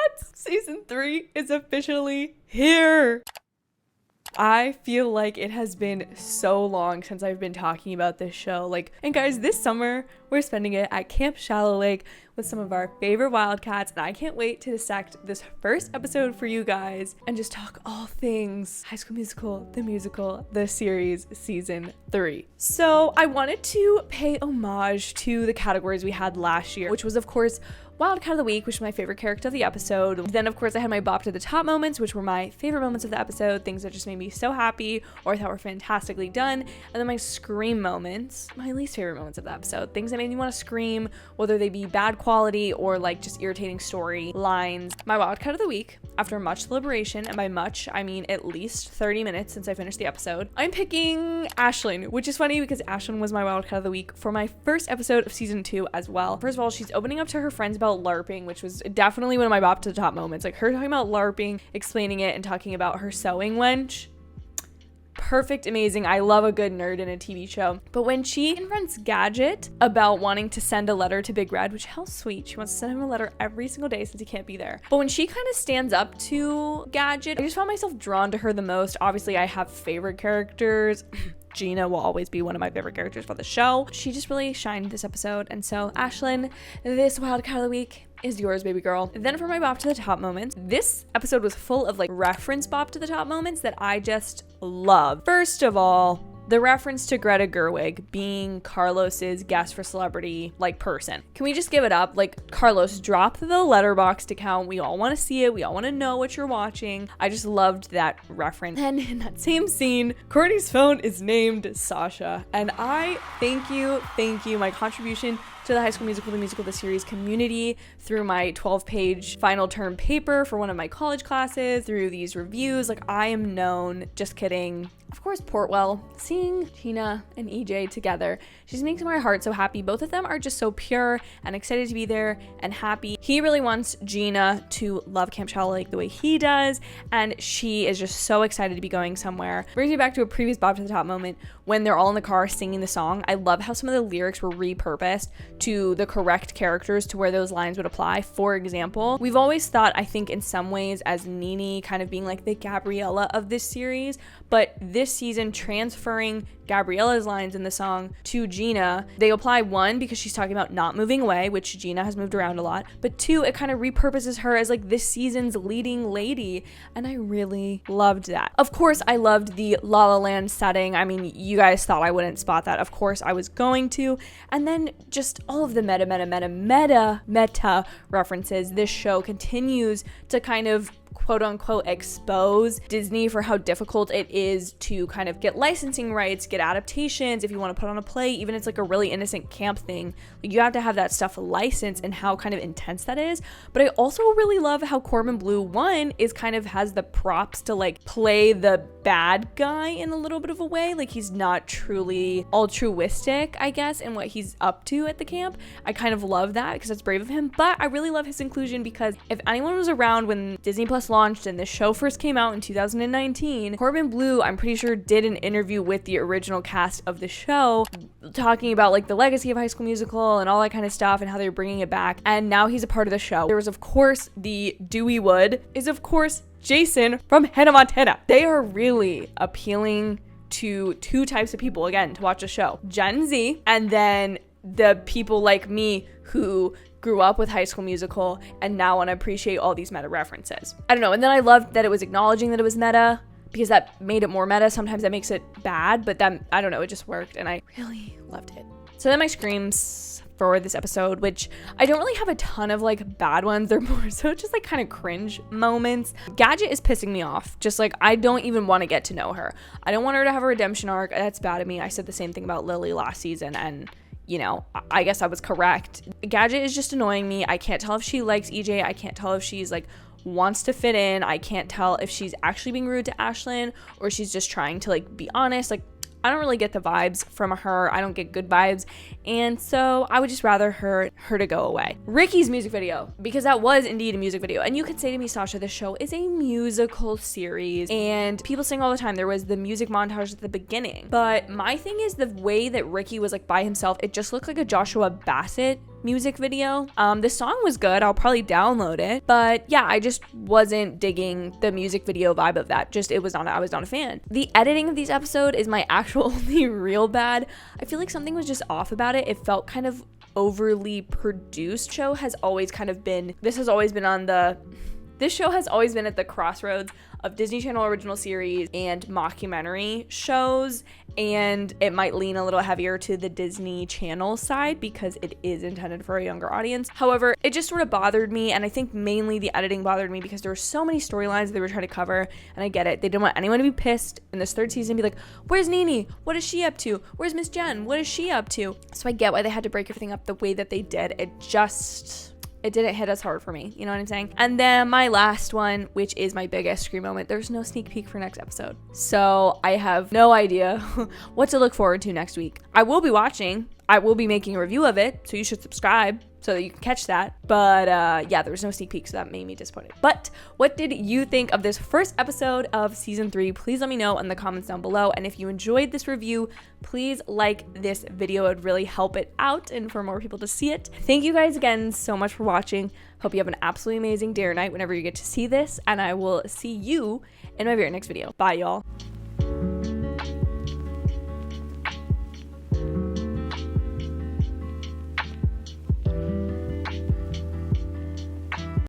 Wildcats! Season 3 is officially here! I feel like it has been so long since I've been talking about this show. And guys, this summer, we're spending it at Camp Shallow Lake with some of our favorite Wildcats, and I can't wait to dissect this first episode for you guys and just talk all things High School Musical, the series, season 3. So I wanted to pay homage to the categories we had last year, which was, of course, Wildcat of the Week, which was my favorite character of the episode. Then, of course, I had my bop to the top moments, which were my favorite moments of the episode, things that just made me so happy or I thought were fantastically done. And then my scream moments, my least favorite moments of the episode, things that made me want to scream, whether they be bad quality or just irritating story lines. My Wildcat of the Week, after much deliberation, and by much, I mean at least 30 minutes since I finished the episode, I'm picking Ashlyn, which is funny because Ashlyn was my Wildcat of the Week for my first episode of season 2 as well. First of all, she's opening up to her friends about LARPing, which was definitely one of my bop to the top moments. Her talking about LARPing, explaining it, and talking about her sewing wench. Perfect, amazing. I love a good nerd in a TV show. But when she confronts Gadget about wanting to send a letter to Big Red, which, how sweet, she wants to send him a letter every single day since he can't be there. But when she kind of stands up to Gadget, I just found myself drawn to her the most. Obviously, I have favorite characters. Gina will always be one of my favorite characters for the show. She just really shined this episode. And so, Ashlyn, this Wildcat of the Week is yours, baby girl. Then for my bop to the top moments, this episode was full of reference bop to the top moments that I just love. First of all, the reference to Greta Gerwig being Carlos's guest for celebrity person. Can we just give it up? Carlos, drop the Letterboxd account. We all want to see it. We all want to know what you're watching. I just loved that reference. And in that same scene, Courtney's phone is named Sasha. And I thank you. My contribution to the High School Musical, the series community through my 12-page final term paper for one of my college classes, through these reviews. I am known. Just kidding. Of course, Portwell, seeing Gina and EJ together just makes my heart so happy. Both of them are just so pure and excited to be there and happy. He really wants Gina to love Camp Shallow Lake the way he does, and she is just so excited to be going somewhere. Brings me back to a previous bop to the top moment when they're all in the car singing the song. I love how some of the lyrics were repurposed to the correct characters to where those lines would apply. For example, we've always thought, I think in some ways, as Nene kind of being the Gabriella of this series, but this season transferring Gabriella's lines in the song to Gina, they apply, one, because she's talking about not moving away, which Gina has moved around a lot, but two, it kind of repurposes her as this season's leading lady, and I really loved that. Of course, I loved the La La Land setting. I mean, you guys thought I wouldn't spot that. Of course, I was going to. And then just all of the meta references. This show continues to kind of quote unquote expose Disney for how difficult it is to kind of get licensing rights, get adaptations. If you want to put on a play, even it's a really innocent camp thing, you have to have that stuff licensed, and how kind of intense that is. But I also really love how Corbin Bleu, one, is kind of has the props to play the bad guy in a little bit of a way. He's not truly altruistic, I guess, in what he's up to at the camp. I kind of love that because that's brave of him, but I really love his inclusion because if anyone was around when Disney Plus launched and this show first came out in 2019, Corbin Bleu, I'm pretty sure, did an interview with the original cast of the show talking about the legacy of High School Musical and all that kind of stuff and how they're bringing it back, and now he's a part of the show. There was, of course, the Dewey Wood is, of course, Jason from Hannah Montana. They are really appealing to two types of people, again, to watch the show. Gen Z, and then the people like me who grew up with High School Musical and now want to appreciate all these meta references. I don't know. And then I loved that it was acknowledging that it was meta, because that made it more meta. Sometimes that makes it bad, but then, I don't know, it just worked and I really loved it. So then my screams for this episode, which I don't really have a ton of bad ones. They're more so just kind of cringe moments. Gadget is pissing me off. Just I don't even want to get to know her. I don't want her to have a redemption arc. That's bad of me. I said the same thing about Lily last season, and I guess I was correct. Gadget is just annoying me. I can't tell if she likes EJ. I can't tell if she's wants to fit in. I can't tell if she's actually being rude to Ashlyn or she's just trying to be honest. I don't really get the vibes from her. I don't get good vibes. And so I would just rather her to go away. Ricky's music video, because that was indeed a music video. And you could say to me, Sasha, this show is a musical series and people sing all the time. There was the music montage at the beginning. But my thing is the way that Ricky was by himself, it just looked like a Joshua Bassett music video. The song was good. I'll probably download it. But yeah, I just wasn't digging the music video vibe of that. I was not a fan. The editing of these episodes is my actual only real bad. I feel like something was just off about it. It felt kind of overly produced. This show has always been at the crossroads of Disney Channel original series and mockumentary shows, and it might lean a little heavier to the Disney Channel side because it is intended for a younger audience. However, it just sort of bothered me, and I think mainly the editing bothered me because there were so many storylines they were trying to cover, and I get it. They didn't want anyone to be pissed in this third season and be like, where's Nene? What is she up to? Where's Miss Jen? What is she up to? So I get why they had to break everything up the way that they did. It didn't hit as hard for me, you know what I'm saying? And then my last one, which is my biggest scream moment, there's no sneak peek for next episode. So I have no idea what to look forward to next week. I will be watching. I will be making a review of it, so you should subscribe so that you can catch that. But yeah, there was no sneak peek, so that made me disappointed. But what did you think of this first episode of season 3? Please let me know in the comments down below. And if you enjoyed this review, please like this video. It would really help it out and for more people to see it. Thank you guys again so much for watching. Hope you have an absolutely amazing day or night whenever you get to see this. And I will see you in my very next video. Bye, y'all.